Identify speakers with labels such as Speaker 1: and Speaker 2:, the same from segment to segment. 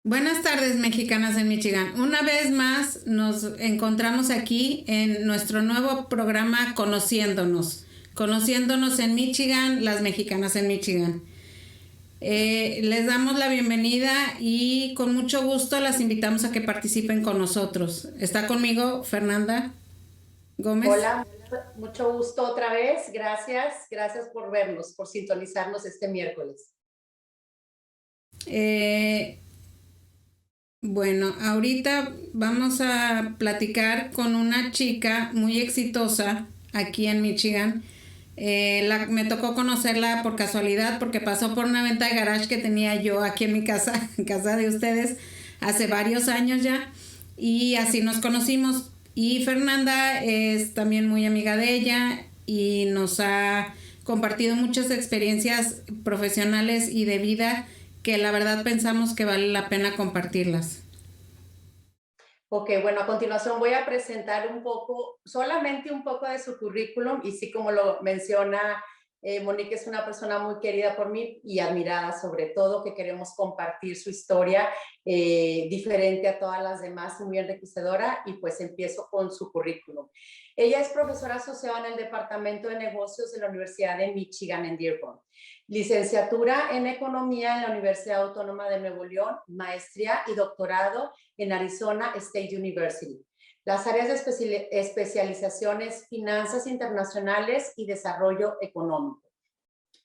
Speaker 1: Buenas tardes, mexicanas en Michigan. Una vez más nos encontramos aquí en nuestro nuevo programa Conociéndonos en Michigan, las mexicanas en Michigan. Les damos la bienvenida y con mucho gusto las invitamos a que participen con nosotros. Está conmigo Fernanda Gómez.
Speaker 2: Hola, mucho gusto otra vez. Gracias por vernos, por sintonizarnos este miércoles.
Speaker 1: Eh, bueno, ahorita vamos a platicar con una chica muy exitosa aquí en Michigan. Me tocó conocerla por casualidad porque pasó por una venta de garage que tenía yo aquí en mi casa, en casa de ustedes, hace varios años ya. Y así nos conocimos. Y Fernanda es también muy amiga de ella y nos ha compartido muchas experiencias profesionales y de vida que la verdad pensamos que vale la pena compartirlas.
Speaker 2: Ok, bueno, a continuación voy a presentar solamente un poco de su currículum y sí, como lo menciona Monique, es una persona muy querida por mí y admirada sobre todo, que queremos compartir su historia diferente a todas las demás y muy enriquecedora, y pues empiezo con su currículum. Ella es profesora asociada en el Departamento de Negocios de la Universidad de Michigan en Dearborn. Licenciatura en Economía en la Universidad Autónoma de Nuevo León, maestría y doctorado en Arizona State University. Las áreas de especialización es finanzas internacionales y desarrollo económico.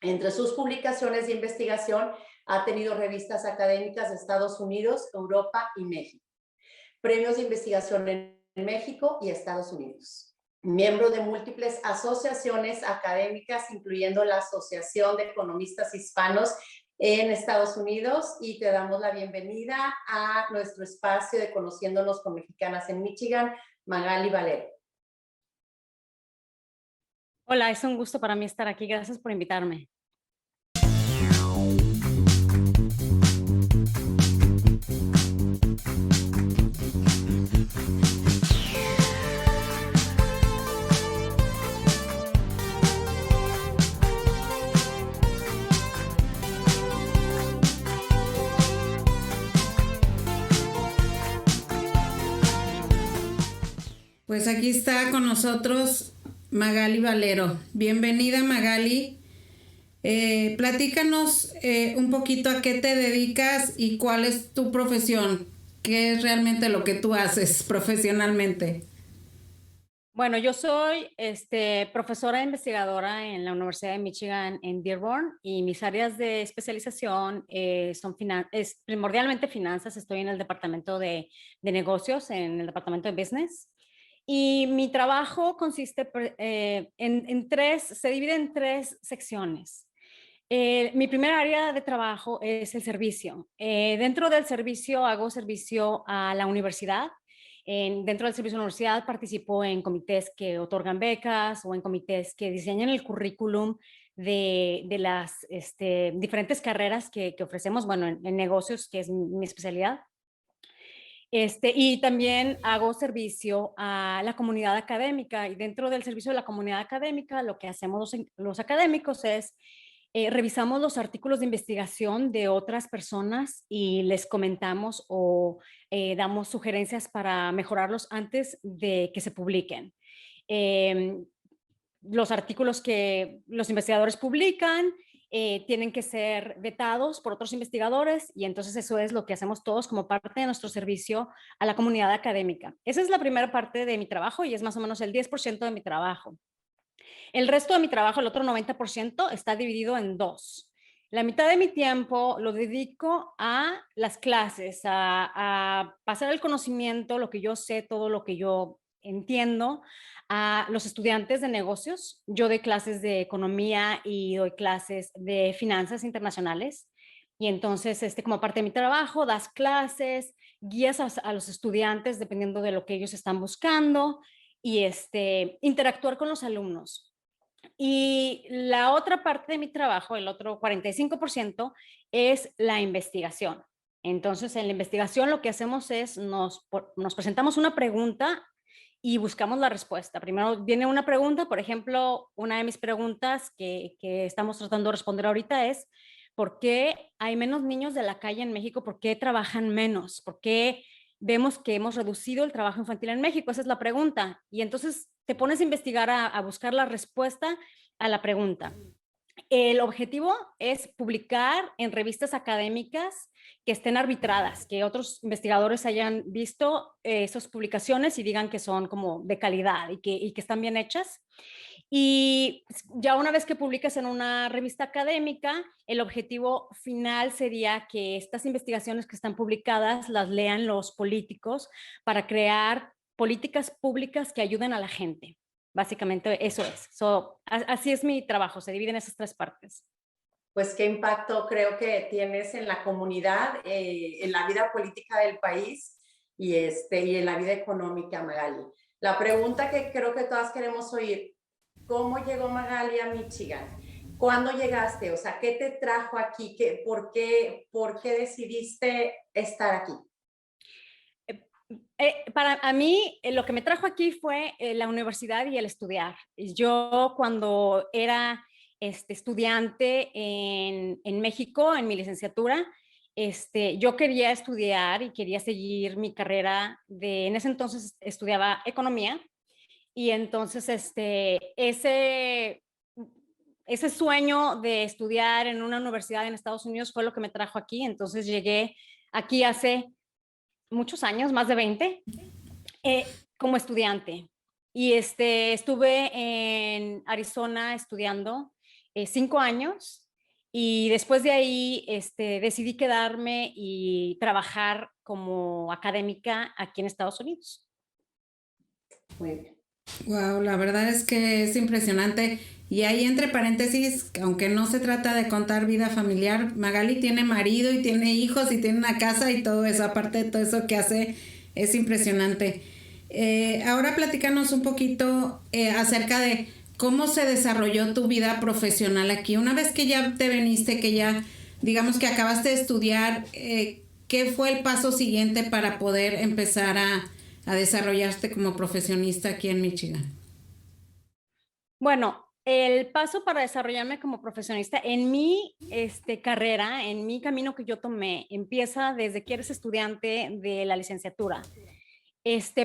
Speaker 2: Entre sus publicaciones de investigación ha tenido revistas académicas de Estados Unidos, Europa y México. Premios de investigación en México y Estados Unidos. Miembro de múltiples asociaciones académicas, incluyendo la Asociación de Economistas Hispanos en Estados Unidos, y te damos la bienvenida a nuestro espacio de Conociéndonos con Mexicanas en Michigan, Magali Valero.
Speaker 3: Hola, es un gusto para mí estar aquí. Gracias por invitarme.
Speaker 1: Pues aquí está con nosotros Magali Valero. Bienvenida, Magali. Platícanos un poquito a qué te dedicas y cuál es tu profesión, qué es realmente lo que tú haces profesionalmente.
Speaker 3: Bueno, yo soy profesora e investigadora en la Universidad de Michigan en Dearborn, y mis áreas de especialización es primordialmente finanzas. Estoy en el departamento de negocios, en el departamento de business. Y mi trabajo consiste se divide en tres secciones. Mi primera área de trabajo es el servicio. Dentro del servicio hago servicio a la universidad. Dentro del servicio de la universidad participo en comités que otorgan becas o en comités que diseñan el currículum de las diferentes carreras que ofrecemos, bueno, en negocios, que es mi especialidad. Y también hago servicio a la comunidad académica, y dentro del servicio de la comunidad académica lo que hacemos los académicos es revisamos los artículos de investigación de otras personas y les comentamos o damos sugerencias para mejorarlos antes de que se publiquen. Em, los artículos que los investigadores publican tienen que ser vetados por otros investigadores, y entonces eso es lo que hacemos todos como parte de nuestro servicio a la comunidad académica. Esa es la primera parte de mi trabajo y es más o menos el 10% de mi trabajo. El resto de mi trabajo, el otro 90%, está dividido en dos. La mitad de mi tiempo lo dedico a las clases, a pasar el conocimiento, lo que yo sé, todo lo que yo entiendo, a los estudiantes de negocios. Yo doy clases de economía y doy clases de finanzas internacionales. Y entonces, como parte de mi trabajo, das clases, guías a los estudiantes dependiendo de lo que ellos están buscando, y interactuar con los alumnos. Y la otra parte de mi trabajo, el otro 45%, es la investigación. Entonces, en la investigación lo que hacemos es nos presentamos una pregunta y buscamos la respuesta. Primero viene una pregunta, por ejemplo, una de mis preguntas que estamos tratando de responder ahorita es: ¿por qué hay menos niños de la calle en México? ¿Por qué trabajan menos? ¿Por qué vemos que hemos reducido el trabajo infantil en México? Esa es la pregunta. Y entonces te pones a investigar, a buscar la respuesta a la pregunta. El objetivo es publicar en revistas académicas que estén arbitradas, que otros investigadores hayan visto esas publicaciones y digan que son como de calidad y que están bien hechas. Y ya una vez que publicas en una revista académica, el objetivo final sería que estas investigaciones que están publicadas las lean los políticos para crear políticas públicas que ayuden a la gente. Básicamente eso es. Así es mi trabajo, se divide en esas tres partes.
Speaker 2: Pues qué impacto creo que tienes en la comunidad, en la vida política del país y en la vida económica, Magali. La pregunta que creo que todas queremos oír, ¿cómo llegó Magali a Michigan? ¿Cuándo llegaste? O sea, ¿qué te trajo aquí? ¿Por qué decidiste estar aquí?
Speaker 3: Para mí, lo que me trajo aquí fue la universidad y el estudiar. Yo cuando era estudiante en México, en mi licenciatura, yo quería estudiar y quería seguir mi carrera en ese entonces estudiaba economía y entonces ese sueño de estudiar en una universidad en Estados Unidos fue lo que me trajo aquí. Entonces llegué aquí hace muchos años, más de 20, como estudiante. Y estuve en Arizona estudiando 5 años y después de ahí decidí quedarme y trabajar como académica aquí en Estados Unidos.
Speaker 2: Muy bien.
Speaker 1: Wow, la verdad es que es impresionante. Y ahí entre paréntesis, aunque no se trata de contar vida familiar, Magali tiene marido y tiene hijos y tiene una casa y todo eso, aparte de todo eso que hace, es impresionante. Ahora platícanos un poquito acerca de cómo se desarrolló tu vida profesional aquí. Una vez que ya te veniste, que ya digamos que acabaste de estudiar, ¿qué fue el paso siguiente para poder empezar a desarrollarte como profesionista aquí en Michigan?
Speaker 3: Bueno, el paso para desarrollarme como profesionista en mi carrera, en mi camino que yo tomé, empieza desde que eres estudiante de la licenciatura.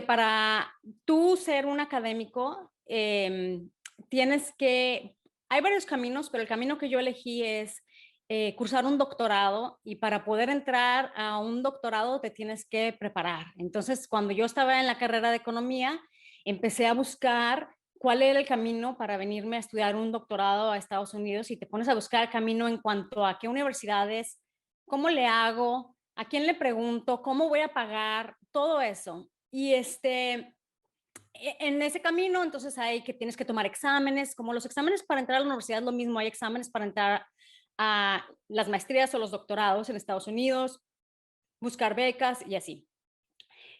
Speaker 3: Para tú ser un académico, hay varios caminos, pero el camino que yo elegí es cursar un doctorado y para poder entrar a un doctorado te tienes que preparar. Entonces, cuando yo estaba en la carrera de economía, empecé a buscar cuál era el camino para venirme a estudiar un doctorado a Estados Unidos y te pones a buscar el camino en cuanto a qué universidades, cómo le hago, a quién le pregunto, cómo voy a pagar, todo eso. Y en ese camino, entonces hay que tienes que tomar exámenes, como los exámenes para entrar a la universidad es lo mismo, hay exámenes para entrar a las maestrías o los doctorados en Estados Unidos, buscar becas y así.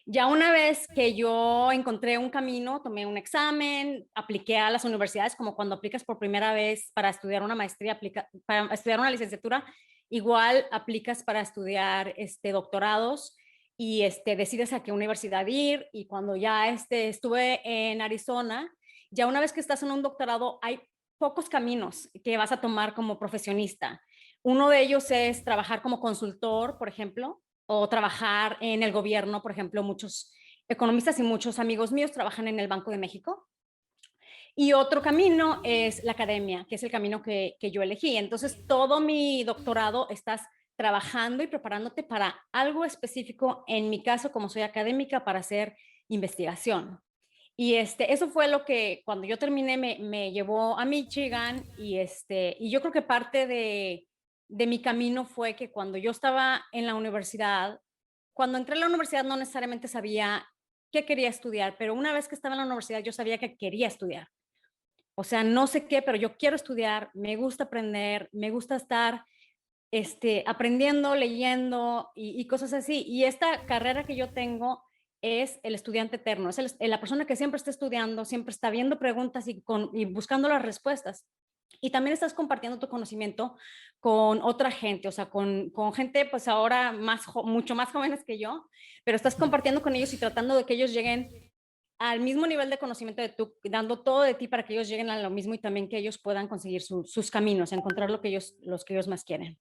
Speaker 3: Ya una vez que yo encontré un camino, tomé un examen, apliqué a las universidades, como cuando aplicas por primera vez para estudiar una maestría, para estudiar una licenciatura, igual aplicas para estudiar doctorados y decides a qué universidad ir. Y cuando ya estuve en Arizona, ya una vez que estás en un doctorado, hay pocos caminos que vas a tomar como profesionista. Uno de ellos es trabajar como consultor, por ejemplo, o trabajar en el gobierno. Por ejemplo, muchos economistas y muchos amigos míos trabajan en el Banco de México. Y otro camino es la academia, que es el camino que yo elegí. Entonces, todo mi doctorado estás trabajando y preparándote para algo específico, en mi caso, como soy académica, para hacer investigación. Y eso fue lo que cuando yo terminé me llevó a Michigan y yo creo que parte de mi camino fue que cuando yo estaba en la universidad, cuando entré a la universidad no necesariamente sabía qué quería estudiar, pero una vez que estaba en la universidad yo sabía que quería estudiar. O sea, no sé qué, pero yo quiero estudiar, me gusta aprender, me gusta estar aprendiendo, leyendo y cosas así. Y esta carrera que yo tengo es el estudiante eterno, es la persona que siempre está estudiando, siempre está viendo preguntas y buscando las respuestas. Y también estás compartiendo tu conocimiento con otra gente, o sea, con gente pues ahora mucho más jóvenes que yo, pero estás compartiendo con ellos y tratando de que ellos lleguen al mismo nivel de conocimiento de tú, dando todo de ti para que ellos lleguen a lo mismo y también que ellos puedan conseguir sus caminos, encontrar los que ellos más quieren.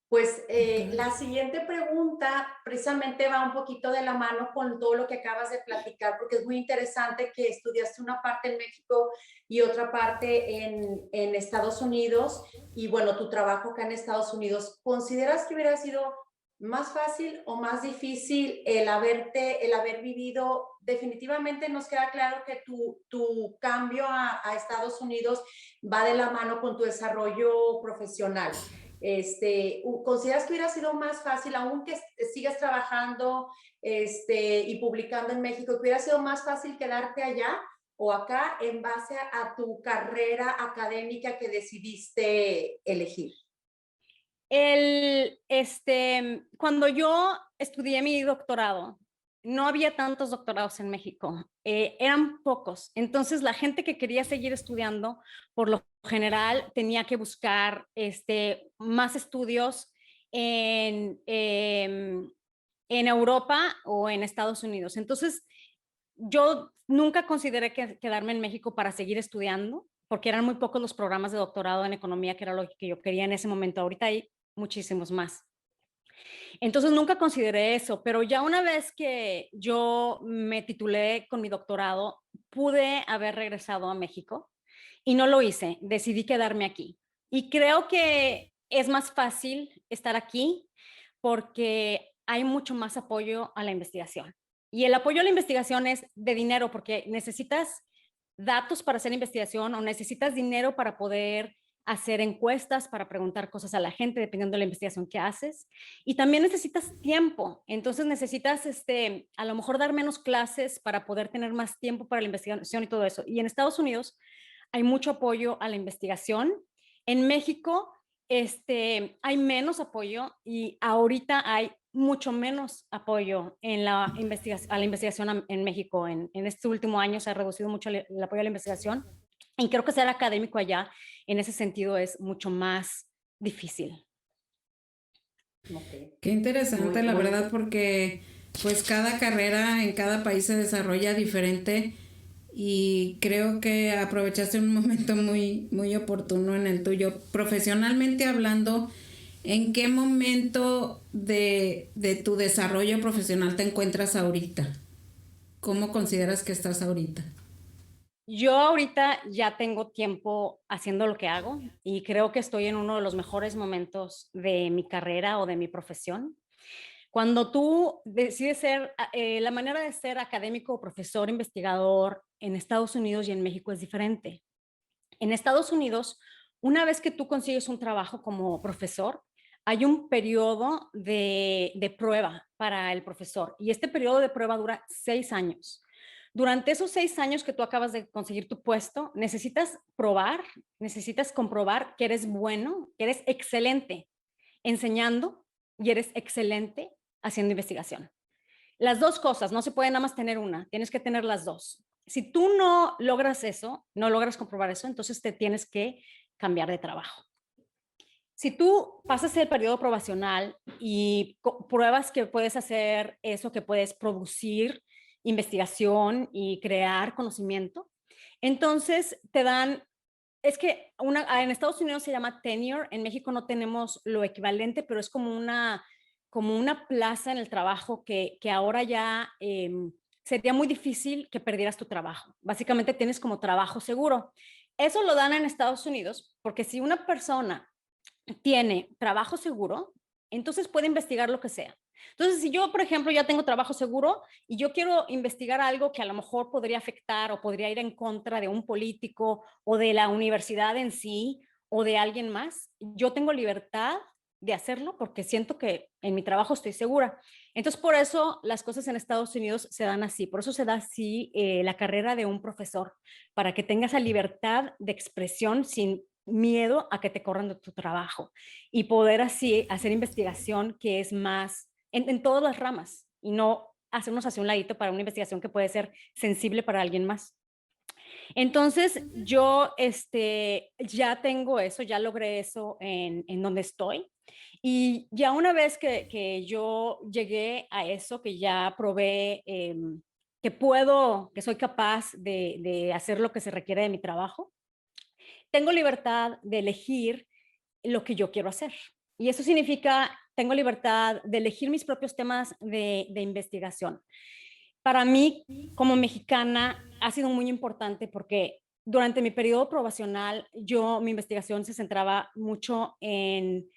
Speaker 2: Pues la siguiente pregunta precisamente va un poquito de la mano con todo lo que acabas de platicar, porque es muy interesante que estudiaste una parte en México y otra parte en Estados Unidos, y bueno, tu trabajo acá en Estados Unidos. ¿Consideras que hubiera sido más fácil o más difícil el haber vivido? Definitivamente nos queda claro que tu cambio a Estados Unidos va de la mano con tu desarrollo profesional. ¿Consideras que hubiera sido más fácil, aunque sigas trabajando y publicando en México, que hubiera sido más fácil quedarte allá o acá en base a tu carrera académica que decidiste elegir?
Speaker 3: Cuando yo estudié mi doctorado, no había tantos doctorados en México, eran pocos. Entonces, la gente que quería seguir estudiando, por lo general, tenía que buscar más estudios en Europa o en Estados Unidos. Entonces, yo nunca consideré quedarme en México para seguir estudiando, porque eran muy pocos los programas de doctorado en economía, que era lo que yo quería en ese momento. Ahorita hay muchísimos más. Entonces nunca consideré eso, pero ya una vez que yo me titulé con mi doctorado, pude haber regresado a México y no lo hice, decidí quedarme aquí. Y creo que es más fácil estar aquí porque hay mucho más apoyo a la investigación. Y el apoyo a la investigación es de dinero, porque necesitas datos para hacer investigación o necesitas dinero para poder hacer encuestas, para preguntar cosas a la gente, dependiendo de la investigación que haces. Y también necesitas tiempo. Entonces necesitas a lo mejor dar menos clases para poder tener más tiempo para la investigación y todo eso. Y en Estados Unidos hay mucho apoyo a la investigación. En México hay menos apoyo y ahorita hay mucho menos apoyo a la investigación en México. En este último año se ha reducido mucho el apoyo a la investigación y creo que ser académico allá en ese sentido es mucho más difícil.
Speaker 2: Okay.
Speaker 1: Qué interesante, la verdad, porque pues cada carrera en cada país se desarrolla diferente y creo que aprovechaste un momento muy, muy oportuno en el tuyo. Profesionalmente hablando, ¿en qué momento de tu desarrollo profesional te encuentras ahorita? ¿Cómo consideras que estás ahorita?
Speaker 3: Yo ahorita ya tengo tiempo haciendo lo que hago y creo que estoy en uno de los mejores momentos de mi carrera o de mi profesión. Cuando tú decides ser, la manera de ser académico, profesor, investigador en Estados Unidos y en México es diferente. En Estados Unidos, una vez que tú consigues un trabajo como profesor, hay un periodo de prueba para el profesor y este periodo de prueba dura 6 años. Durante esos 6 años que tú acabas de conseguir tu puesto, necesitas comprobar que eres bueno, que eres excelente enseñando y eres excelente haciendo investigación. Las dos cosas, no se puede nada más tener una, tienes que tener las dos. Si tú no logras eso, no logras comprobar eso, entonces te tienes que cambiar de trabajo. Si tú pasas el periodo probacional y pruebas que puedes hacer eso, que puedes producir investigación y crear conocimiento, entonces te dan, es que en Estados Unidos se llama tenure, en México no tenemos lo equivalente, pero es como una plaza en el trabajo que ahora ya sería muy difícil que perdieras tu trabajo. Básicamente tienes como trabajo seguro. Eso lo dan en Estados Unidos porque si una persona tiene trabajo seguro, entonces puede investigar lo que sea. Entonces, si yo, por ejemplo, ya tengo trabajo seguro y yo quiero investigar algo que a lo mejor podría afectar o podría ir en contra de un político o de la universidad en sí o de alguien más, yo tengo libertad de hacerlo porque siento que en mi trabajo estoy segura. Entonces, por eso las cosas en Estados Unidos se dan así, por eso se da así la carrera de un profesor, para que tengas esa libertad de expresión sin miedo a que te corran de tu trabajo y poder así hacer investigación que es más en todas las ramas y no hacernos hacia un ladito para una investigación que puede ser sensible para alguien más. Entonces, yo ya tengo eso, ya logré eso en donde estoy. Y ya una vez que yo llegué a eso, que ya probé que soy capaz de hacer lo que se requiere de mi trabajo, tengo libertad de elegir lo que yo quiero hacer. Y eso significa, tengo libertad de elegir mis propios temas de investigación. Para mí, como mexicana, ha sido muy importante porque durante mi periodo probacional, mi investigación se centraba mucho en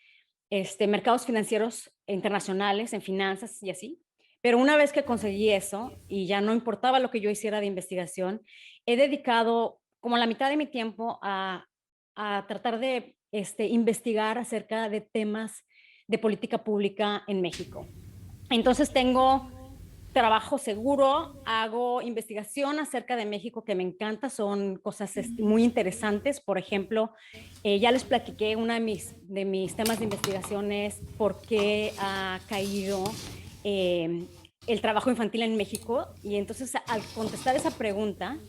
Speaker 3: mercados financieros internacionales, en finanzas y así. Pero una vez que conseguí eso y ya no importaba lo que yo hiciera de investigación, he dedicado como la mitad de mi tiempo a tratar de investigar acerca de temas de política pública en México. Entonces tengo trabajo seguro, hago investigación acerca de México que me encanta, son cosas muy interesantes. Por ejemplo, ya les platiqué, uno de mis temas de investigación es por qué ha caído el trabajo infantil en México. Y entonces al contestar esa pregunta,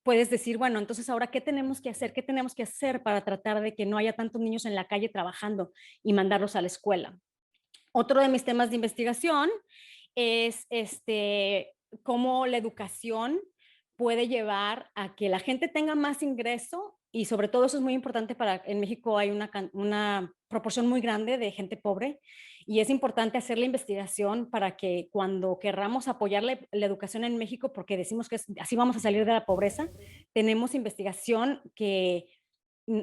Speaker 3: puedes decir, bueno, entonces ahora, ¿qué tenemos que hacer? ¿Qué tenemos que hacer para tratar de que no haya tantos niños en la calle trabajando y mandarlos a la escuela? Otro de mis temas de investigación es cómo la educación puede llevar a que la gente tenga más ingreso y sobre todo eso es muy importante en México hay una proporción muy grande de gente pobre y es importante hacer la investigación para que cuando querramos apoyar la educación en México, porque decimos que así vamos a salir de la pobreza, tenemos investigación que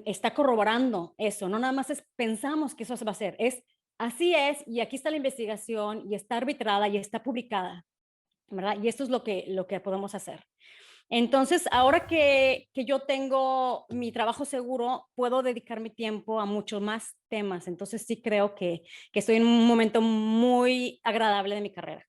Speaker 3: está corroborando eso, no nada más pensamos que eso se va a hacer, así es, y aquí está la investigación, y está arbitrada, y está publicada, ¿verdad? Y esto es lo que podemos hacer. Entonces, ahora que yo tengo mi trabajo seguro, puedo dedicar mi tiempo a muchos más temas. Entonces, sí creo que estoy en un momento muy agradable de mi carrera.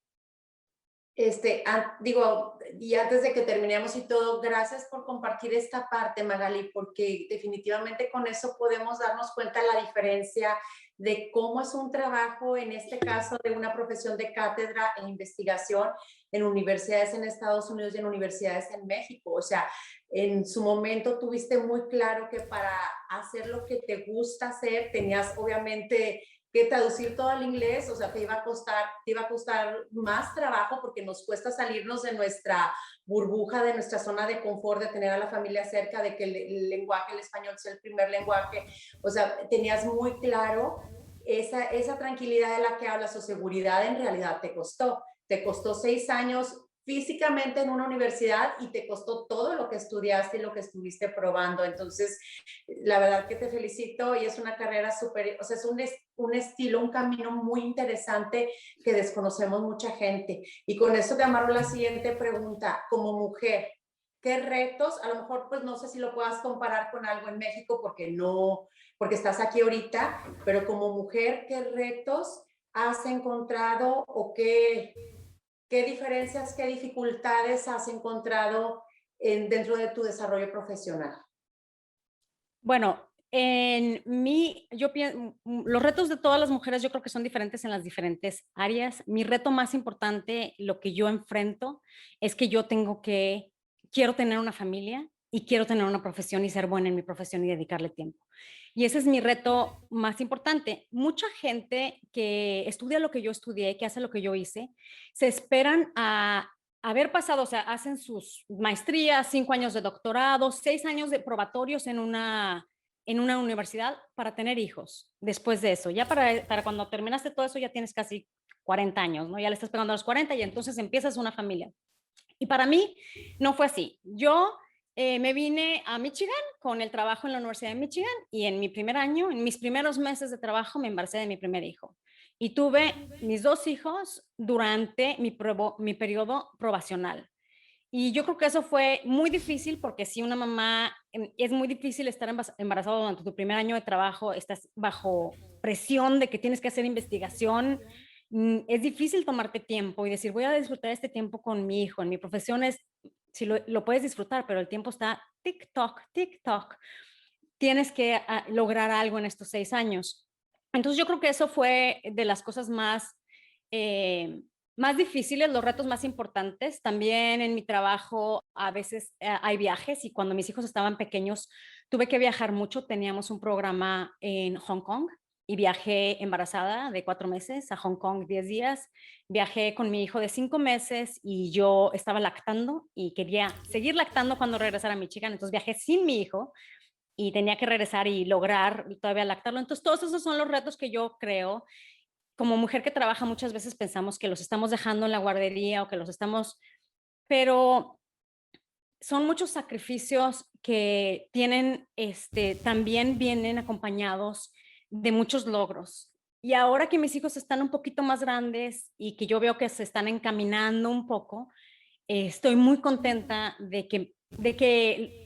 Speaker 2: Digo, y antes de que terminemos y todo, gracias por compartir esta parte, Magali, porque definitivamente con eso podemos darnos cuenta de la diferencia de cómo es un trabajo, en este caso, de una profesión de cátedra e investigación en universidades en Estados Unidos y en universidades en México. O sea, en su momento tuviste muy claro que para hacer lo que te gusta hacer, tenías obviamente que traducir todo al inglés, o sea, te iba a costar más trabajo porque nos cuesta salirnos de nuestra burbuja, de nuestra zona de confort, de tener a la familia cerca, de que el lenguaje, el español sea el primer lenguaje. O sea, tenías muy claro esa tranquilidad de la que hablas o seguridad, en realidad te costó. Te costó 6 años físicamente en una universidad y te costó todo lo que estudiaste y lo que estuviste probando. Entonces, la verdad que te felicito y es una carrera súper, o sea, es un estilo, un camino muy interesante que desconocemos mucha gente. Y con eso te amarro la siguiente pregunta. Como mujer, ¿qué retos? A lo mejor, pues no sé si lo puedas comparar con algo en México porque estás aquí ahorita, pero como mujer, ¿qué retos has encontrado o qué diferencias, qué dificultades has encontrado dentro de tu desarrollo profesional?
Speaker 3: Bueno, los retos de todas las mujeres yo creo que son diferentes en las diferentes áreas. Mi reto más importante, lo que yo enfrento, es que quiero tener una familia y quiero tener una profesión y ser buena en mi profesión y dedicarle tiempo. Y ese es mi reto más importante. Mucha gente que estudia lo que yo estudié, que hace lo que yo hice, se esperan a haber pasado, o sea, hacen sus maestrías, 5 años de doctorado, 6 años de probatorios en una universidad para tener hijos después de eso. Ya para cuando terminaste todo eso ya tienes casi 40 años, ¿no? Ya le estás pegando a los 40 y entonces empiezas una familia. Y para mí no fue así. Yo me vine a Michigan con el trabajo en la Universidad de Michigan y en mi primer año, en mis primeros meses de trabajo, me embaracé de mi primer hijo. Y tuve mis 2 hijos durante mi periodo probacional. Y yo creo que eso fue muy difícil porque si una mamá, es muy difícil estar embarazada durante tu primer año de trabajo, estás bajo presión de que tienes que hacer investigación, es difícil tomarte tiempo y decir, voy a disfrutar este tiempo con mi hijo. En mi profesión si lo puedes disfrutar, pero el tiempo está tic-toc, tic-toc. Tienes que lograr algo en estos 6 años. Entonces yo creo que eso fue de las cosas más difíciles, los retos más importantes. También en mi trabajo a veces hay viajes y cuando mis hijos estaban pequeños tuve que viajar mucho. Teníamos un programa en Hong Kong y viajé embarazada de 4 meses a Hong Kong 10 días. Viajé con mi hijo de 5 meses y yo estaba lactando y quería seguir lactando cuando regresara a Michigan. Entonces viajé sin mi hijo y tenía que regresar y lograr todavía lactarlo. Entonces, todos esos son los retos que yo creo. Como mujer que trabaja, muchas veces pensamos que los estamos dejando en la guardería o que los estamos, pero son muchos sacrificios que tienen, también vienen acompañados de muchos logros. Y ahora que mis hijos están un poquito más grandes y que yo veo que se están encaminando un poco, estoy muy contenta de que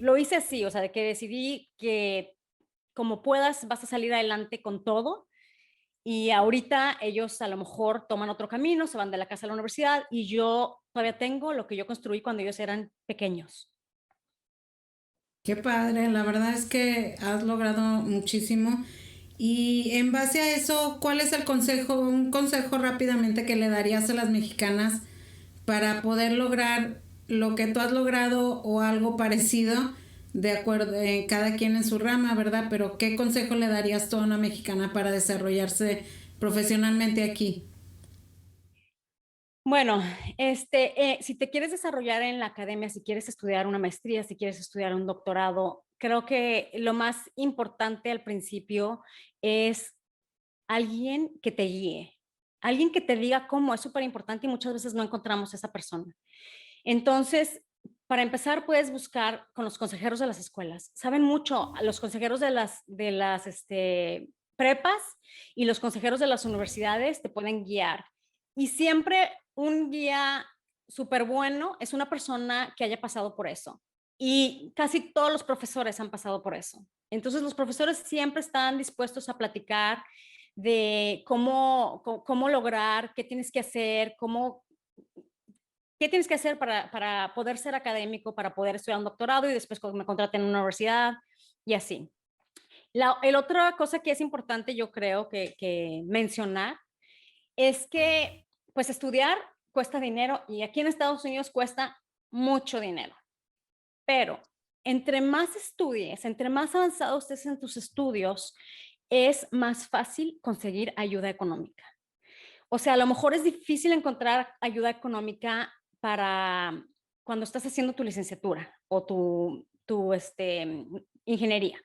Speaker 3: lo hice así, o sea, de que decidí que como puedas vas a salir adelante con todo. Y ahorita ellos a lo mejor toman otro camino, se van de la casa a la universidad y yo todavía tengo lo que yo construí cuando ellos eran pequeños.
Speaker 1: Qué padre, la verdad es que has logrado muchísimo. Y en base a eso, ¿cuál es el consejo, un consejo rápidamente que le darías a las mexicanas para poder lograr lo que tú has logrado o algo parecido, de acuerdo, cada quien en su rama, ¿verdad? Pero ¿qué consejo le darías tú a una mexicana para desarrollarse profesionalmente aquí?
Speaker 3: Bueno, si te quieres desarrollar en la academia, si quieres estudiar una maestría, si quieres estudiar un doctorado, creo que lo más importante al principio es alguien que te guíe, alguien que te diga cómo, es súper importante y muchas veces no encontramos esa persona. Entonces, para empezar, puedes buscar con los consejeros de las escuelas. Saben mucho, los consejeros de las prepas y los consejeros de las universidades te pueden guiar. Y siempre un guía súper bueno es una persona que haya pasado por eso. Y casi todos los profesores han pasado por eso. Entonces, los profesores siempre están dispuestos a platicar de cómo lograr, qué tienes que hacer, qué tienes que hacer para poder ser académico, para poder estudiar un doctorado y después me contraten en una universidad y así. El otra cosa que es importante, yo creo que mencionar, es que pues estudiar cuesta dinero y aquí en Estados Unidos cuesta mucho dinero. Pero entre más estudies, entre más avanzado estés en tus estudios, es más fácil conseguir ayuda económica. O sea, a lo mejor es difícil encontrar ayuda económica para cuando estás haciendo tu licenciatura o tu ingeniería.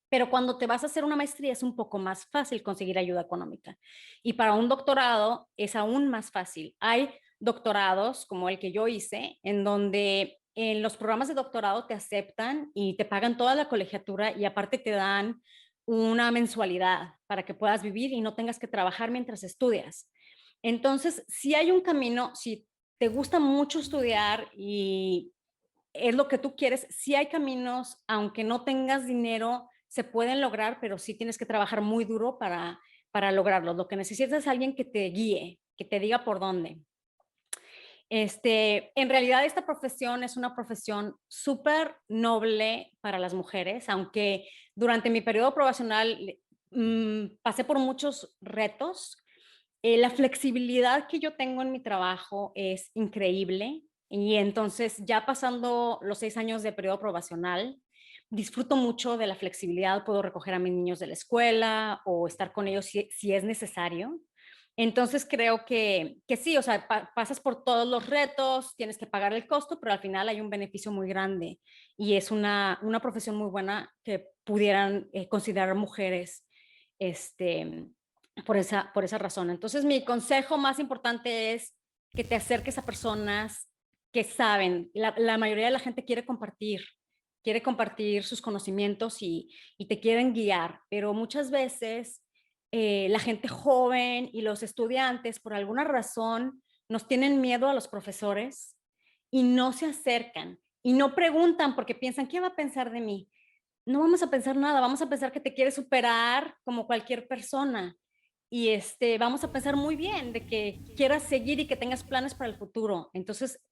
Speaker 3: Pero cuando te vas a hacer una maestría es un poco más fácil conseguir ayuda económica. Y para un doctorado es aún más fácil. Hay doctorados como el que yo hice, en donde en los programas de doctorado te aceptan y te pagan toda la colegiatura y aparte te dan una mensualidad para que puedas vivir y no tengas que trabajar mientras estudias. Entonces, si hay un camino, si te gusta mucho estudiar y es lo que tú quieres, si hay caminos, aunque no tengas dinero, se pueden lograr, pero sí tienes que trabajar muy duro para lograrlo. Lo que necesitas es alguien que te guíe, que te diga por dónde. En realidad esta profesión es una profesión súper noble para las mujeres, aunque durante mi periodo probacional pasé por muchos retos. La flexibilidad que yo tengo en mi trabajo es increíble y entonces ya pasando los 6 años de periodo probacional, disfruto mucho de la flexibilidad, puedo recoger a mis niños de la escuela o estar con ellos si es necesario. Entonces creo que sí, o sea, pasas por todos los retos, tienes que pagar el costo, pero al final hay un beneficio muy grande y es una profesión muy buena que pudieran considerar mujeres por esa razón. Entonces mi consejo más importante es que te acerques a personas que saben. La mayoría de la gente quiere compartir sus conocimientos y te quieren guiar, pero muchas veces la gente joven y los estudiantes, por alguna razón, nos tienen miedo a los profesores y no se acercan y no preguntan porque piensan, ¿qué va a pensar de mí? No vamos a pensar nada, vamos a pensar que te quieres superar como cualquier persona y vamos a pensar muy bien de que quieras seguir y que tengas planes para el futuro. Entonces,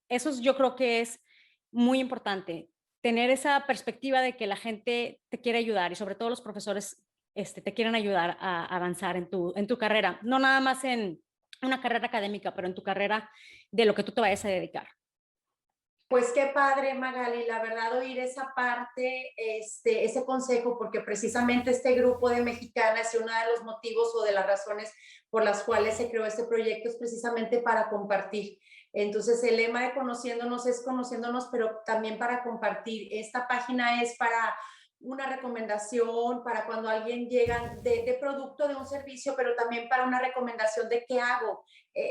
Speaker 3: yo creo que es muy importante, tener esa perspectiva de que la gente te quiere ayudar y sobre todo los profesores te quieren ayudar a avanzar en tu carrera, no nada más en una carrera académica, pero en tu carrera de lo que tú te vayas a dedicar.
Speaker 2: Pues qué padre, Magali, la verdad oír esa parte, ese consejo, porque precisamente este grupo de mexicanas y uno de los motivos o de las razones por las cuales se creó este proyecto es precisamente para compartir. Entonces el lema de conociéndonos es conociéndonos, pero también para compartir. Esta página es una recomendación, para cuando alguien llega de producto, de un servicio, pero también para una recomendación de qué hago.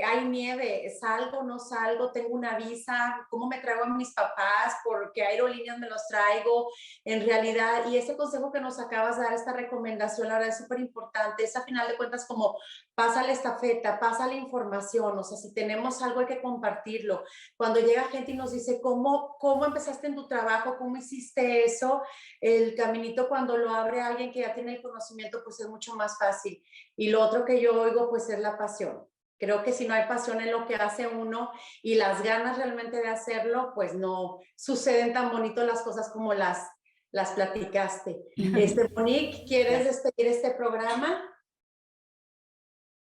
Speaker 2: Hay nieve, salgo, no salgo, tengo una visa, cómo me traigo a mis papás, por qué aerolíneas me los traigo, en realidad. Y ese consejo que nos acabas de dar, esta recomendación, la verdad es súper importante. Es a final de cuentas como pasa la estafeta, pasa la información, o sea, si tenemos algo hay que compartirlo. Cuando llega gente y nos dice, ¿cómo empezaste en tu trabajo? ¿Cómo hiciste eso? El caminito cuando lo abre alguien que ya tiene el conocimiento, pues es mucho más fácil. Y lo otro que yo oigo, pues es la pasión. Creo que si no hay pasión en lo que hace uno y las ganas realmente de hacerlo, pues no suceden tan bonito las cosas como las platicaste. Monique, ¿quieres despedir este programa?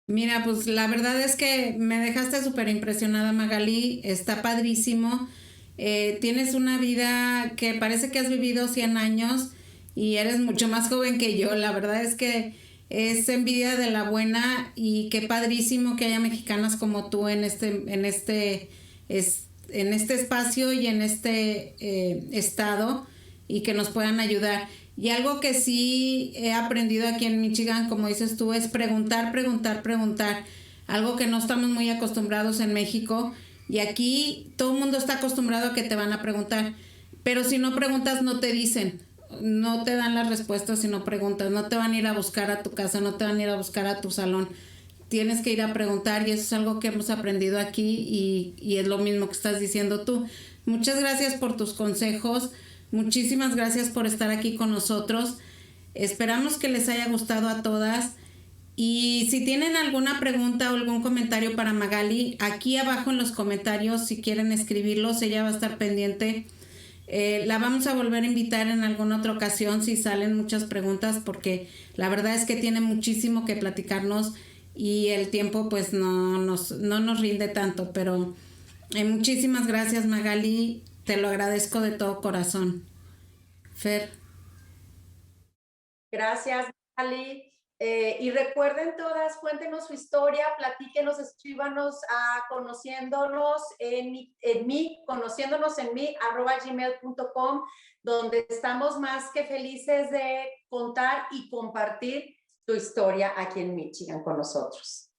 Speaker 1: Mira, pues la verdad es que me dejaste súper impresionada, Magali. Está padrísimo. Tienes una vida que parece que has vivido 100 años y eres mucho más joven que yo. La verdad es que es envidia de la buena y qué padrísimo que haya mexicanas como tú en este espacio y en este estado y que nos puedan ayudar. Y algo que sí he aprendido aquí en Michigan, como dices tú, es preguntar, preguntar, preguntar. Algo que no estamos muy acostumbrados en México. Y aquí todo el mundo está acostumbrado a que te van a preguntar. Pero si no preguntas, no te dicen. No te dan las respuestas si no preguntas. No te van a ir a buscar a tu casa, no te van a ir a buscar a tu salón. Tienes que ir a preguntar y eso es algo que hemos aprendido aquí y es lo mismo que estás diciendo tú. Muchas gracias por tus consejos. Muchísimas gracias por estar aquí con nosotros. Esperamos que les haya gustado a todas. Y si tienen alguna pregunta o algún comentario para Magali, aquí abajo en los comentarios, si quieren escribirlos, ella va a estar pendiente. La vamos a volver a invitar en alguna otra ocasión si salen muchas preguntas, porque la verdad es que tiene muchísimo que platicarnos y el tiempo pues no nos rinde tanto. Pero muchísimas gracias, Magali. Te lo agradezco de todo corazón. Fer.
Speaker 2: Gracias, Ali. Y recuerden todas, cuéntenos su historia, platíquenos, escríbanos a conociéndonos en mí, @gmail.com, donde estamos más que felices de contar y compartir tu historia aquí en Michigan con nosotros.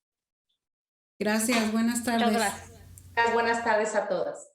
Speaker 1: Gracias, buenas tardes.
Speaker 3: Muchas gracias.
Speaker 2: Buenas tardes a todas.